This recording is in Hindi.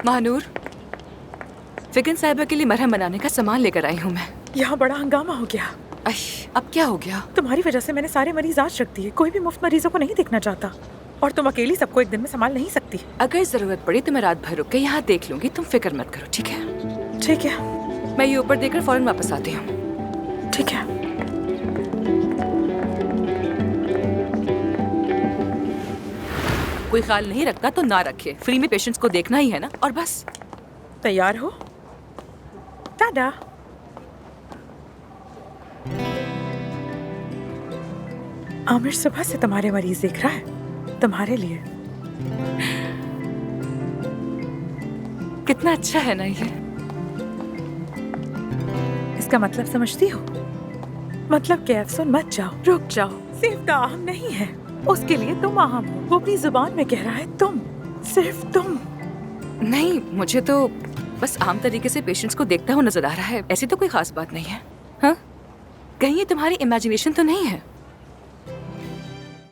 महानूर, फिकन साहिबा के लिए मरहम बनाने का सामान लेकर आई हूँ मैं। यहाँ बड़ा हंगामा हो गया। अब क्या हो गया? तुम्हारी वजह से मैंने सारे मरीज आज रख दिए। कोई भी मुफ्त मरीजों को नहीं देखना चाहता, और तुम अकेली सबको एक दिन में संभाल नहीं सकती। अगर जरूरत पड़ी तो मैं रात भर रुक के यहाँ देख लूंगी, तुम फिक्र मत करो, ठीक है? ठीक है। मैं ये ऊपर देकर फौरन वापस आती हूँ। ठीक है। कोई ख्याल नहीं रखता तो ना रखे, फ्री में पेशेंट्स को देखना ही है ना, और बस। तैयार हो? टाटा। आमिर सुबह से तुम्हारे मरीज देख रहा है, तुम्हारे लिए। कितना अच्छा है ना ये। इसका मतलब समझती हो? मतलब कि अफसोस मत जाओ, रुक जाओ। सिर्फ का अहम नहीं है, उसके लिए तुम अहम हो। वो अपनी जुबान में कह रहा है तुम, सिर्फ तुम। नहीं, मुझे तो बस आम तरीके से पेशेंट्स को देखता हुआ नजर आ रहा है, ऐसी तो कोई खास बात नहीं है। हाँ, कहीं ये तुम्हारी इमेजिनेशन तो नहीं है?